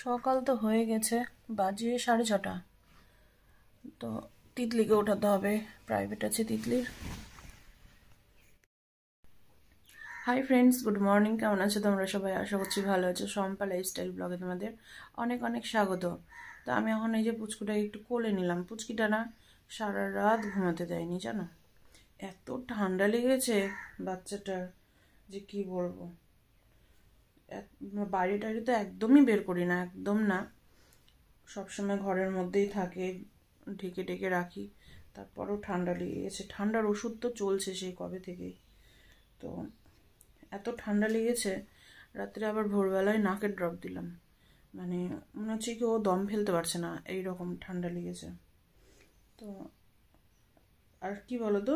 সকাল তো হয়ে গেছে, বাজে 6:30। তো তিতলিকে ওঠাতে হবে, প্রাইভেট আছে তিতলির। Hi friends, good morning. কেমন আছো তোমরা সবাই? আশা করছি ভালো আছো। শম্পা লাইফস্টাইল ব্লগে তোমাদের অনেক অনেক স্বাগত। তো আমি এখন এই যে পুচকুটাকে একটু কোলে নিলাম। পুচকিটা না সারা রাত ঘুমাতে দেয়নি, জানো। এত ঠান্ডা লেগেছে বাচ্চাটার যে কি বলবো। বাইরে টাইরে তো একদমই বের করি না, একদম না। সবসময় ঘরের মধ্যেই থাকে, ঢেকে ঢেকে রাখি। তারপরেও ঠান্ডা লেগে গেছে। ঠান্ডার ওষুধ তো চলছে সেই কবে থেকেই। তো এত ঠান্ডা লেগেছে, রাত্রে আবার ভোরবেলায় নাকের ড্রপ দিলাম। মানে মনে হচ্ছে কি ও দম ফেলতে পারছে না, এইরকম ঠান্ডা লেগেছে। তো আর কি বলো তো,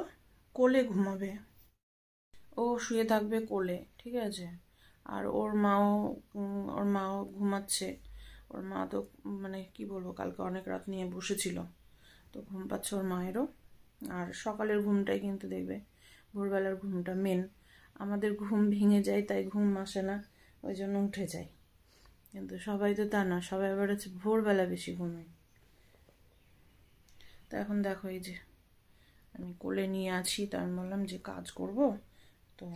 কোলে ঘুমাবে, ও শুয়ে থাকবে কোলে, ঠিক আছে। আর ওর মাও ঘুমাচ্ছে। ওর মা তো মানে কি বলবো, কালকে অনেক রাত নিয়ে বসেছিল, তো ঘুম পাচ্ছে ওর মায়েরও। আর সকালের ঘুমটাই কিন্তু দেখবে, ভোরবেলার ঘুমটা মেন। আমাদের ঘুম ভেঙে যায়, তাই ঘুম আসে না, ওই জন্য উঠে যায়। কিন্তু সবাই তো তা না, সবাই আবার হচ্ছে ভোরবেলা বেশি ঘুমায়। তো এখন দেখো এই যে আমি কোলে নিয়ে আছি, তো আমি বললাম যে কাজ করব, তো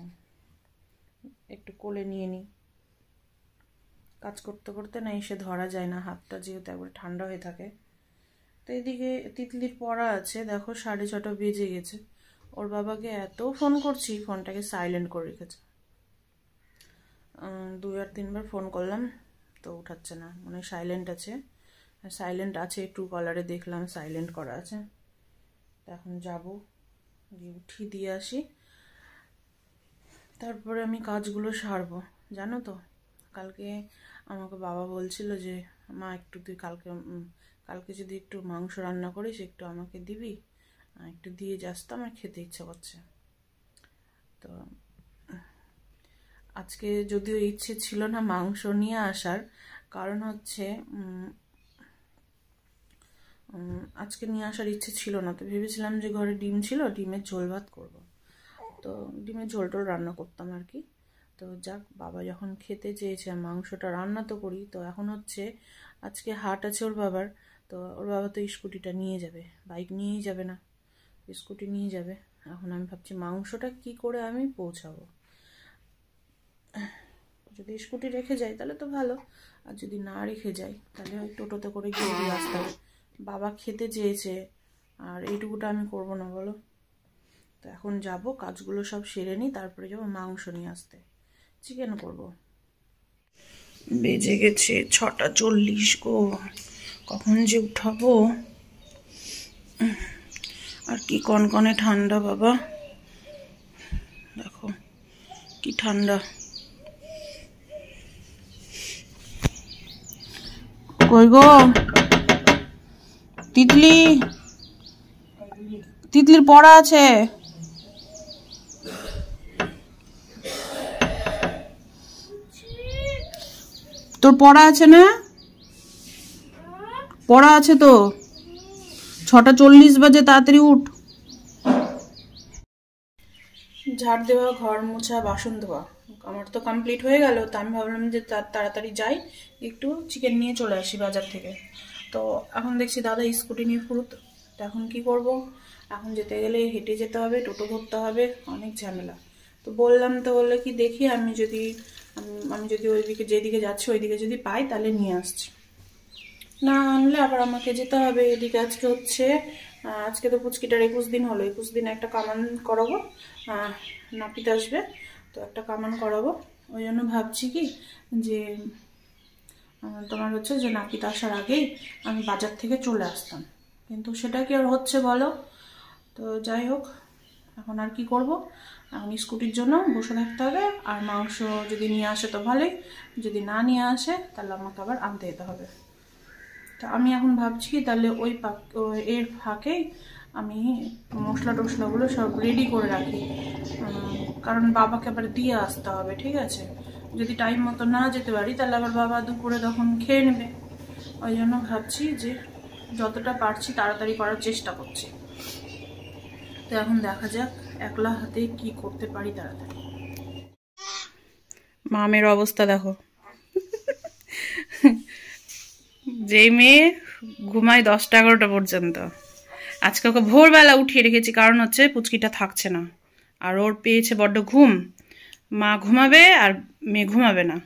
একটু কোলে নিয়ে নিই। কাজ করতে করতে না এসে ধরা যায় না, হাতটা যেহেতু একবার ঠান্ডা হয়ে থাকে। তো এদিকে তিতলির পড়া আছে, দেখো 6:30 বেজে গেছে। ওর বাবাকে এত ফোন করছি, ফোনটাকে সাইলেন্ট করে রেখেছে। 2 আর 3বার ফোন করলাম, তো উঠাচ্ছে না, মানে সাইলেন্ট আছে। সাইলেন্ট আছে, একটু কলারে দেখলাম সাইলেন্ট করা আছে। তো এখন যাবো, গিয়ে উঠিয়ে দিয়ে আসি, তারপরে আমি কাজগুলো সারবো। জানো তো, কালকে আমাকে বাবা বলছিল যে মা একটু তুই কালকে যদি একটু মাংস রান্না করিস, একটু আমাকে দিবি, একটু দিয়ে যাস তো, আমার খেতে ইচ্ছা করছে। তো আজকে যদিও ইচ্ছে ছিল না মাংস নিয়ে আসার, কারণ হচ্ছে আজকে নিয়ে আসার ইচ্ছে ছিল না। তো ভেবেছিলাম যে ঘরে ডিম ছিল, ডিমের ঝোল ভাত করবো, তো ডিমের ঝোল টোল রান্না করতাম আর কি। তো যাক, বাবা যখন খেতে চেয়েছে, মাংসটা রান্না তো করি। তো এখন হচ্ছে আজকে হাট আছে ওর বাবার, তো ওর বাবা তো স্কুটিটা নিয়ে যাবে, বাইক নিয়েই যাবে না, স্কুটি নিয়ে যাবে। এখন আমি ভাবছি মাংসটা কি করে আমি পৌঁছাবো। যদি স্কুটি রেখে যাই তাহলে তো ভালো, আর যদি না রেখে যাই তাহলে ওই টোটোতে করে গিয়ে দিয়ে আসতে হবে। বাবা খেতে চেয়েছে, আর এইটুকুটা আমি করবো না বলো। তো এখন যাব, কাজগুলো সব সেরে নিই, তারপরে যাবো মাংস নিয়ে আসতে, চিকেন করব। বেজে গেছে 6:40 গো, কখন যে উঠাবো। আর কি কনকনে ঠান্ডা বাবা, দেখো কি ঠান্ডা। কই গো তিতলি, তিতলির পড়া আছে। তোর পড়া আছে না? পড়া আছে তো, 6:40 বাজে, তাড়াতাড়ি উঠ। ঝাড় দেওয়া, ঘর মোছা, বাসন ধোয়া আমার তো কমপ্লিট হয়ে গেল। তো আমি ভাবলাম যে তাড়াতাড়ি যাই, একটু চিকেন নিয়ে চলে আসি বাজার থেকে। তো এখন দেখছি দাদা স্কুটি নিয়ে ফুরুত। তো এখন কি করব, এখন যেতে গেলে হেঁটে যেতে হবে, টোটো ধরতে হবে, অনেক ঝামেলা। তো বললাম, তো বললে কি দেখি আমি যদি ওইদিকে যেদিকে যাচ্ছি ওইদিকে যদি পাই তাহলে নিয়ে আসছি, না আনলে আবার আমাকে যেতে হবে এদিকে। আজকে তো পুচকিটার 21 দিন হলো, 21 দিন একটা কামান করাবো, নাপিত আসবে, তো একটা কামান করাবো। ওই জন্য ভাবছি কি যে তোমার হচ্ছে যে নাপিত আসার আগেই আমি বাজার থেকে চলে আসতাম, কিন্তু সেটা কি আর হচ্ছে বলো। তো যাই হোক, এখন আর কি করব, এখন স্কুটির জন্য বসে থাকতে হবে। আর মাংস যদি নিয়ে আসে তো ভালোই, যদি না নিয়ে আসে তাহলে আমাকে আবার আনতে যেতে হবে। তো আমি এখন ভাবছি তাহলে এর ফাঁকেই আমি মশলা টশলাগুলো সব রেডি করে রাখি, কারণ বাবাকে আবার দিয়ে আসতে হবে, ঠিক আছে। যদি টাইম মতো না যেতে পারি তাহলে আবার বাবা দুপুরে তখন খেয়ে নেবে। ওই জন্য ভাবছি যে যতটা পারছি তাড়াতাড়ি করার চেষ্টা করছি। তো এখন দেখা যাক একলা হাতে কি করতে পারি তাড়াতাড়ি। মামের অবস্থা দেখো, যেই মেয়ে ঘুমায় 10টা 11টা পর্যন্ত, আজকে ওকে ভোরবেলা উঠিয়ে রেখেছি, কারণ হচ্ছে পুচকিটা থাকছে না আর ওর পেয়েছে বড্ড ঘুম। মা ঘুমাবে আর মেয়ে ঘুমাবে না,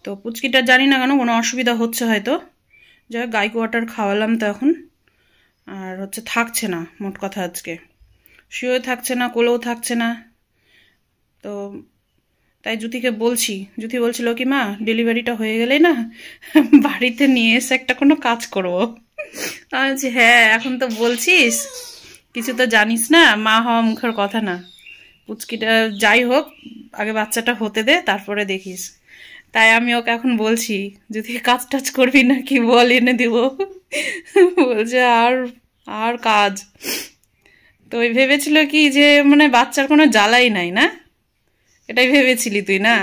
তো পুচকিটা জানি না কেন কোনো অসুবিধা হচ্ছে হয়তো। যাই হোক গাইক ওয়াটার খাওয়ালাম তো এখন, আর হচ্ছে থাকছে না, মোট কথা আজকে শুয়েও থাকছে না, কোলেও থাকছে না। তো তাই জ্যোতিকে বলছি, জ্যোতি বলছিল কি মা ডেলিভারিটা হয়ে গেলে না বাড়িতে নিয়ে এসে একটা কোনো কাজ করবো। আমি বলছি হ্যাঁ এখন তো বলছিস, কিছু তো জানিস না, মা হওয়া মুখের কথা না, পুচকিটা যাই হোক আগে বাচ্চাটা হতে দে তারপরে দেখিস। তাই আমি ওকে এখন বলছি যদি কাজ টাজ করবি না কি বল এনে দিব। বলছে আর আর কাজ। তো ওই ভেবেছিল কি যে মানে বাচ্চার কোনো জ্বালাই নাই না, এটাই ভেবেছিলি তুই না?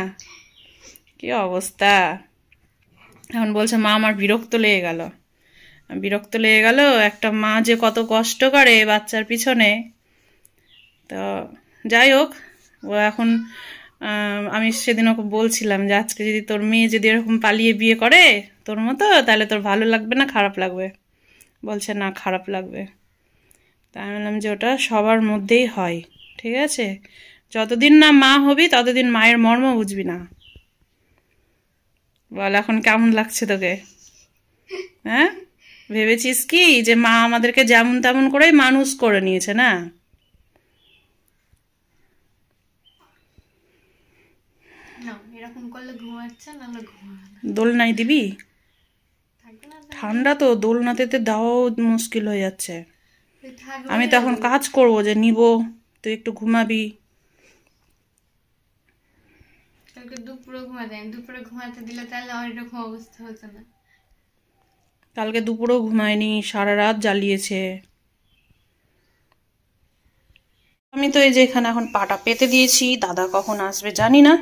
কি অবস্থা, এখন বলছে মা আমার বিরক্ত লেগে গেল। বিরক্ত লেগে গেল, একটা মা যে কত কষ্ট করে বাচ্চার পিছনে। তো যাই হোক ও এখন আমি সেদিন ওকে বলছিলাম যে আজকে যদি তোর মেয়ে যদি এরকম পালিয়ে বিয়ে করে তোর মতো, তাহলে তোর ভালো লাগবে না খারাপ লাগবে? বলছে না খারাপ লাগবে। তা আমি বললাম যে ওটা সবার মধ্যেই হয়, ঠিক আছে, যতদিন না মা হবি ততদিন মায়ের মর্ম বুঝবি না। বল এখন কেমন লাগছে তোকে? হ্যাঁ, ভেবেছিস কি যে মা আমাদেরকে যেমন তেমন করেই মানুষ করে নিয়েছে না? দোলনায় দিবি? ঠান্ডা তো, দোলনাতে দেওয়াও মুশকিল হয়ে যাচ্ছে। আমি তো এখন কাজ করবো যে নিব, তুই একটু ঘুমাবি। দুপুরে ঘুমাতে, দুপুরে ঘুমাতে দিলে তাহলে এরকম অবস্থা হতো না। কালকে দুপুরেও ঘুমায়নি, সারা রাত জ্বালিয়েছে। আমি তো এই যে এখানে এখন পাটা পেতে দিয়েছি, দাদা কখন আসবে জানি না,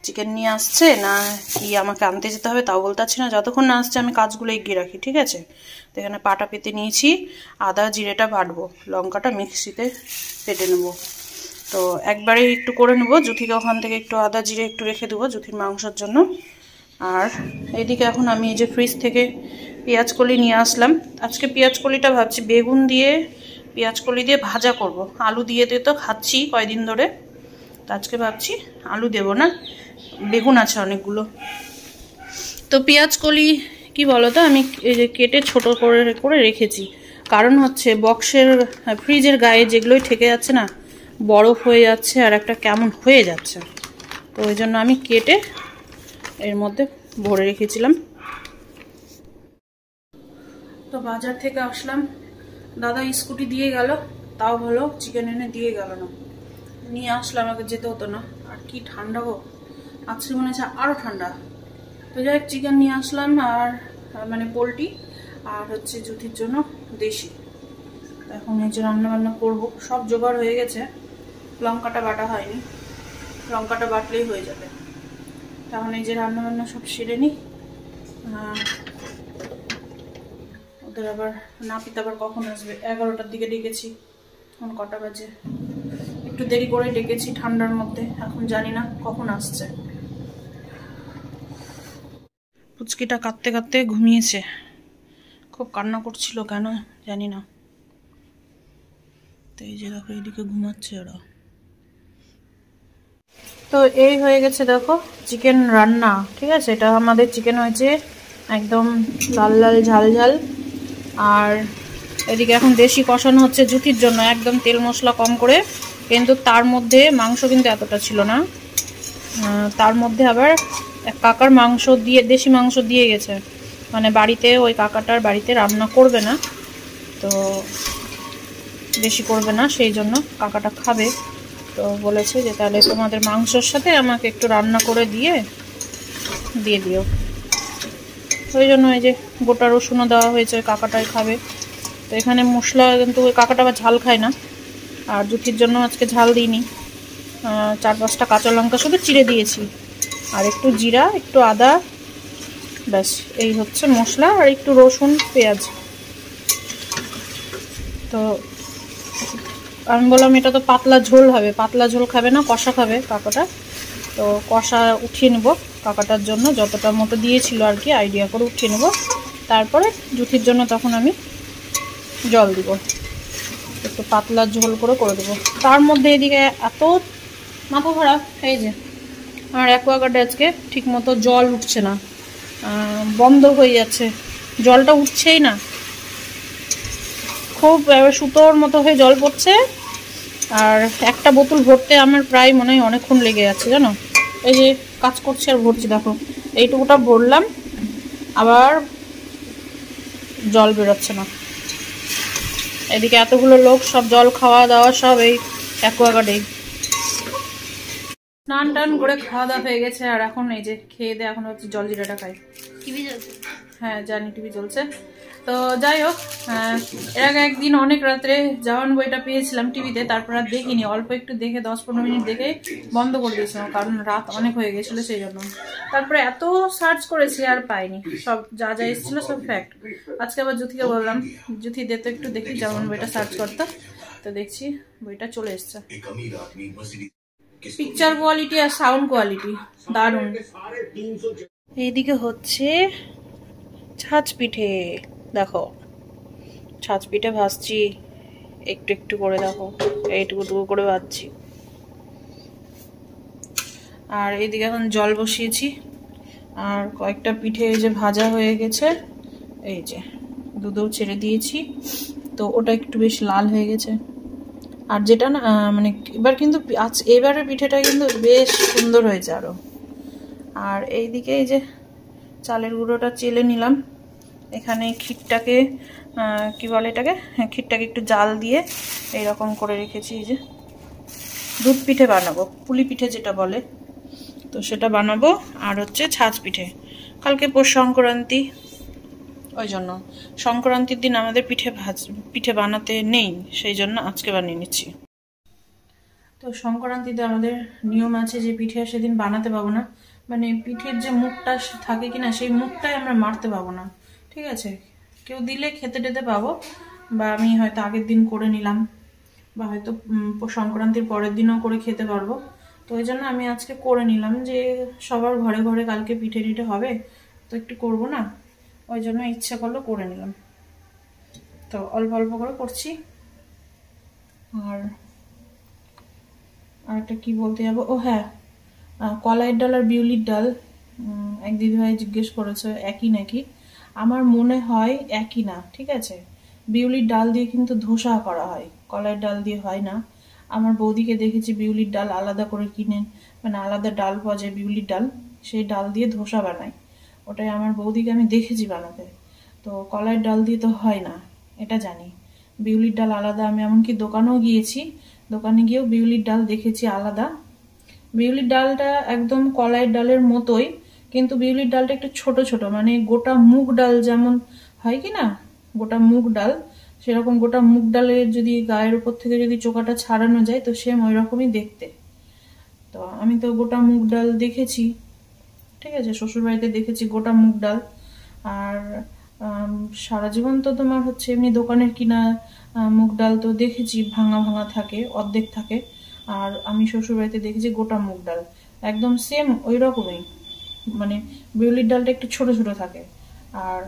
চিকেন নিয়ে আসছে না কি আমাকে আনতে যেতে হবে তাও বলতে পারছি না। যতক্ষণ না আসছে আমি কাজগুলো এগিয়ে রাখি, ঠিক আছে। তো এখানে পাটা পেতে নিয়েছি, আদা জিরেটা বাটবো, লঙ্কাটা মিক্সিতে পেটে নেবো। তো একবারে একটু করে নেবো, জ্যোতিকে ওখান থেকে একটু আদা জিরে একটু রেখে দেবো জ্যোতির মাংসের জন্য। আর এইদিকে এখন আমি এই যে ফ্রিজ থেকে পেঁয়াজ কলি নিয়ে আসলাম। আজকে পেঁয়াজ কলিটা ভাবছি বেগুন দিয়ে পেঁয়াজ কলি দিয়ে ভাজা করব, আলু দিয়ে তো খাচ্ছি কয়দিন ধরে, তো আজকে ভাবছি আলু দেব না, বেগুন আছে অনেকগুলো। তো পেঁয়াজ কলি কি বলো তো আমি এই যে কেটে ছোট করে করে রেখেছি, কারণ হচ্ছে বক্সের ফ্রিজের গায়ে যেগুলোই ঠেকে যাচ্ছে না বরফ হয়ে যাচ্ছে আর একটা কেমন হয়ে যাচ্ছে, তো ওই জন্য আমি কেটে এর মধ্যে ভরে রেখেছিলাম। তো বাজার থেকে আসলাম, দাদা স্কুটি দিয়ে গেল, তাও হলো চিকেন এনে দিয়ে গেল না, নিয়ে আসলাম, আমাকে যেতে হতো না। আর কি ঠান্ডা গো, আজকে মনে হচ্ছে আরও ঠান্ডা। তো যাই হোক চিকেন নিয়ে আসলাম, আর মানে পোলট্রি, আর হচ্ছে জ্যোতির জন্য দেশি। এখন এই যে রান্না বান্না করবো, সব জোগাড় হয়ে গেছে, লঙ্কাটা বাটা হয়নি, লঙ্কাটা বাটলেই হয়ে যাবে। তখন এই যে রান্না বান্না সব সেরে নিই। ওদের আবার নাপিত আবার কখন আসবে, 11টার দিকে ডেকেছি, এখন কটা বাজে, একটু দেরি করে ডেকেছি ঠান্ডার মধ্যে, এখন জানি না কখন আসছে। পুচকিটা কাঁদতে কাঁদতে ঘুমিয়েছে, খুব কান্না করছিল কেন জানি না। তো এই যে দেখো এইদিকে ঘুমাচ্ছে ওরা। তো এই হয়ে গেছে দেখো চিকেন রান্না, ঠিক আছে। এটা আমাদের চিকেন হয়েছে একদম লাল লাল ঝাল ঝাল। আর এদিকে এখন দেশি কষানো হচ্ছে জ্যোতির জন্য, একদম তেল মশলা কম করে, কিন্তু তার মধ্যে মাংস কিন্তু এতটা ছিল না, তার মধ্যে আবার এক কাকার মাংস দিয়ে, দেশি মাংস দিয়ে গেছে, মানে বাড়িতে ওই কাকাটার বাড়িতে রান্না করবে না, তো বেশি করবে না, সেই জন্য কাকাটা খাবে। তো বলেছে যে তাহলে তোমাদের মাংসর সাথে আমাকে একটু রান্না করে দিয়ে দিও, ওই জন্য এই যে গোটা রসুনও দেওয়া হয়েছে, ওই কাকাটাই খাবে। তো এখানে মশলা কিন্তু ওই কাকাটা আবার ঝাল খায় না, আর জ্যোতির জন্য আজকে ঝাল দিইনি, 4-5টা কাঁচা লঙ্কা শুধু চিড়ে দিয়েছি, আর একটু জিরা একটু আদা, ব্যাস এই হচ্ছে মশলা, আর একটু রসুন পেঁয়াজ। তো আমি বললাম এটা তো পাতলা ঝোল হবে, পাতলা ঝোল খাবে না, কষা খাবে কাকাটা, তো কষা উঠিয়ে নেব কাকাটার জন্য, যতটা মতো দিয়েছিল আর কি আইডিয়া করে উঠিয়ে নেব। তারপরে জুথির জন্য তখন আমি জল দিব, একটু পাতলা ঝোল করে দেবো। তার মধ্যে এদিকে এত মাথা খারাপ, এই যে আমার অ্যাকোয়াগার্ডে আজকে ঠিক মতো জল উঠছে না, বন্ধ হয়ে যাচ্ছে, জলটা উঠছেই না, খুব সুতোর মতো হয়ে জল পড়ছে। আর একটা বোতল ভরতে আমার প্রায় মনে হয় অনেকক্ষণ লেগে যাচ্ছে জানো। এই যে কাজ করছি আর ভরছি, দেখো এইটুকুটা ভরলাম, আবার জল বেরোচ্ছে না। এদিকে এতগুলো লোক, সব জল খাওয়া দাওয়া সব এই অ্যাকোয়াগার্ডেই। স্নান টান করে খাওয়া দাওয়া হয়ে গেছে, আর এখন এই যে খেয়ে দিয়ে এখন হচ্ছে জল জিরাটা খাই। টিভি চলছে? হ্যাঁ জানি, টিভি চলছে। তো যাই হোক, এর আগে একদিন অনেক রাত্রে জওয়ান বইটা পেয়েছিলাম টিভিতে, তারপর আর দেখিনি, অল্প একটু দেখে 10-15 মিনিট দেখে বন্ধ করে দিয়েছিলাম, কারণ রাত অনেক হয়ে গেছিলো সেই জন্য। তারপরে এত সার্চ করেছি আর পাইনি, সব যা যা এসেছিলো সব ফ্যাক্ট। আজকে আবার জুথিকে বললাম, জুথি দে তো একটু দেখি জওয়ান বইটা সার্চ করতে, তো দেখছি বইটা চলে এসছে। পিকচার কোয়ালিটি আর সাউন্ড কোয়ালিটি দারুণ। এইদিকে হচ্ছে ছাঁচ পিঠে, দেখো ছাঁচ পিঠে ভাজছি একটু একটু করে, দেখো এইটুকু করে ভাজছি। আর এইদিকে এখন জল বসিয়েছি, আর কয়েকটা পিঠে এই যে ভাজা হয়ে গেছে, এই যে দুধও ছেড়ে দিয়েছি, তো ওটা একটু বেশ লাল হয়ে গেছে। আর যেটা না মানে এবার কিন্তু এবারের পিঠেটা কিন্তু বেশ সুন্দর হয়েছে আরো। আর এইদিকে এই যে চালের গুঁড়োটা চেলে নিলাম, এখানে ক্ষীরটাকে কি বলে এটাকে, হ্যাঁ ক্ষীরটাকে একটু জাল দিয়ে এইরকম করে রেখেছি। এই যে দুধ পিঠে বানাবো, পুলি পিঠে যেটা বলে, তো সেটা বানাবো। আর হচ্ছে ছাঁচ পিঠে, কালকে পৌষ সংক্রান্তি, ওই জন্য সংক্রান্তির দিন আমাদের পিঠে বানাতে নেই, সেই জন্য আজকে বানিয়ে নিচ্ছি। তো সংক্রান্তিতে আমাদের নিয়ম আছে যে পিঠে সেদিন বানাতে পাবো না, মানে পিঠের যে মুখটা থাকে কিনা সেই মুখটাই আমরা মারতে পাবো না, ঠিক আছে। কেউ দিলে খেতে টেতে পাবো, বা আমি হয়তো আগের দিন করে নিলাম, বা হয়তো সংক্রান্তির পরের দিনও করে খেতে পারবো। তো ওই জন্য আমি আজকে করে নিলাম, যে সবার ঘরে ঘরে কালকে পিঠে টিঠে হবে, তো একটু করবো না, ওই জন্য ইচ্ছা করলো করে নিলাম। তো অল্প অল্প করে করছি। আর একটা কি বলতে যাবো, ও হ্যাঁ, কলাইয়ের ডাল আর বিউলির ডাল, এক দিদিভাই জিজ্ঞেস করেছে একই নাকি। আমার মনে হয় একই না, ঠিক আছে। বিউলির ডাল দিয়ে কিন্তু ধোসা করা হয়, কলাইয়ের ডাল দিয়ে হয় না। আমার বৌদিকে দেখেছি বিউলির ডাল আলাদা করে কিনে, মানে আলাদা ডাল পাওয়া যায় বিউলির ডাল, সেই ডাল দিয়ে ধোসা বানায়, ওটাই আমার বৌদিকে আমি দেখেছি বানাতে। তো কলাইয়ের ডাল দিয়ে তো হয় না, এটা জানি। বিউলির ডাল আলাদা, আমি এমনকি দোকানেও গিয়েছি, দোকানে গিয়েও বিউলির ডাল দেখেছি আলাদা। বিউলির ডালটা একদম কলাইয়ের ডালের মতোই, কিন্তু বিউলির ডালটা একটু ছোট ছোট, মানে গোটা মুগ ডাল যেমন হয় কি না, গোটা মুগ ডাল, সেরকম গোটা মুগ ডালের যদি গায়ের উপর থেকে যদি চোকাটা ছাড়ানো যায় তো সেম ওই রকমই দেখতে। তো আমি তো গোটা মুগ ডাল দেখেছি, ঠিক আছে, শ্বশুরবাড়িতে দেখেছি গোটা মুগ ডাল। আর সারা জীবন তো তোমার হচ্ছে এমনি দোকানের কিনা মুগ ডাল তো দেখেছি ভাঙা ভাঙা থাকে, অর্ধেক থাকে, আর আমি শ্বশুরবাড়িতে দেখেছি গোটা মুগ ডাল, একদম সেম ওই রকমই, মানে বিউলির ডালটা একটু ছোট ছোট থাকে। আর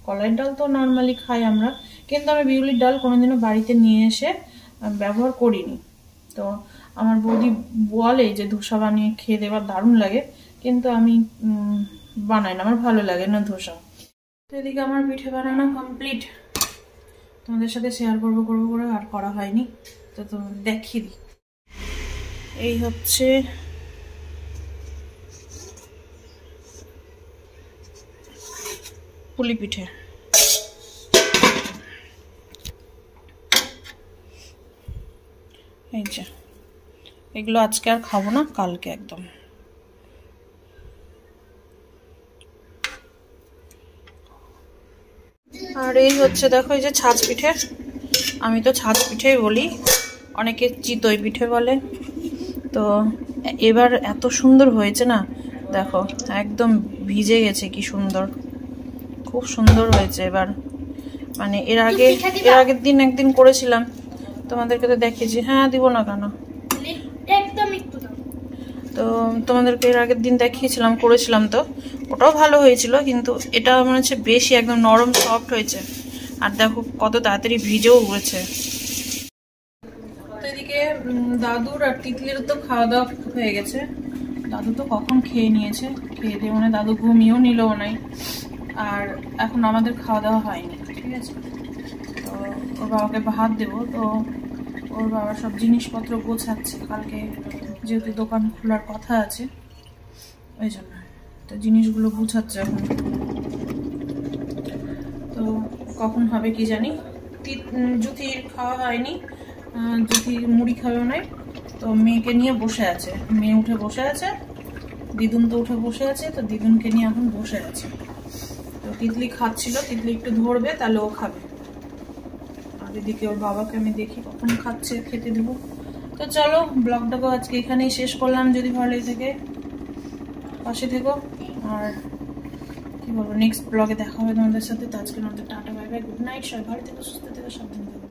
কলাইয়ের ডাল তো নর্মালি খাই আমরা, কিন্তু আমি বিউলির ডাল কোনোদিনও বাড়িতে নিয়ে এসে ব্যবহার করিনি। তো আমার বৌদি বলে যে ধোসা বানিয়ে খেয়ে দেওয়ার দারুণ লাগে, কিন্তু আমি বানাই না, আমার ভালো লাগে না ধোসা। তো এদিকে আমার পিঠে বানানো কমপ্লিট, তোমাদের সাথে শেয়ার করবো করে আর করা হয়নি, তো তোমাদের দেখিয়ে দিই। এই হচ্ছে পুলি পিঠে, এই যে এগুলো আজকে আর খাবো না, কালকে একদম। আর এই হচ্ছে দেখো এই যে ছাঁচ পিঠে, আমি তো ছাঁচ পিঠেই বলি, অনেকে চিতই পিঠে বলে। তো এবার এত সুন্দর হয়েছে না, দেখো একদম ভিজে গেছে, কি সুন্দর, খুব সুন্দর হয়েছে এবার। মানে এর আগের দিন একদিন করেছিলাম, তোমাদেরকে তো দেখিয়েছি। হ্যাঁ দিব না কেন, তো তো তোমাদেরকে এর আগের দিন দেখিয়েছিলাম, করেছিলাম, তো ওটাও ভালো হয়েছিল, কিন্তু এটা মনে হচ্ছে বেশি একদম নরম সফট হয়েছে। আর দেখো কত তাড়াতাড়ি ভিজেও উড়েছে। তো এদিকে দাদুর আর তিতলির তো খাওয়া দাওয়া হয়ে গেছে। দাদু তো কখন খেয়ে নিয়েছে, খেয়ে দিয়ে মানে দাদু ঘুমিয়েও নিলও নাই। আর এখন আমাদের খাওয়া দাওয়া হয়নি, ঠিক আছে। তো ওর বাবাকে ভাত দেবো, তো ওর বাবা সব জিনিসপত্র গোছাচ্ছে, কালকে যেহেতু দোকান খোলার কথা আছে ওই জন্য। তো জিনিসগুলো গুছাচ্ছে এখন। তো কখন হবে কি জানি। জুথির খাওয়া হয়নি, জুথি মুড়ি খাবেও নাই। তো মেয়েকে নিয়ে বসে আছে, মেয়ে উঠে বসে আছে, দিদুন তো উঠে বসে আছে, তো দিদুনকে নিয়ে এখন বসে আছে। তো তিতলি খাচ্ছিল, তিতলি একটু ধরবে তাহলে ও খাবে। আর এদিকে ওর বাবাকে আমি দেখি কখন খাচ্ছে, খেতে দেবো। তো চলো ব্লগটাকে আজকে এখানেই শেষ করলাম। যদি ভালো লেগে থাকে পাশে থেকো, আর কি বলবো, নেক্সট ব্লগে দেখা হবে তোমাদের সাথে। তো আজকের মধ্যে tata, bye bye, good night, সবাই ভালো থেকো, সুস্থ থেকো, সাবধানে থেকো।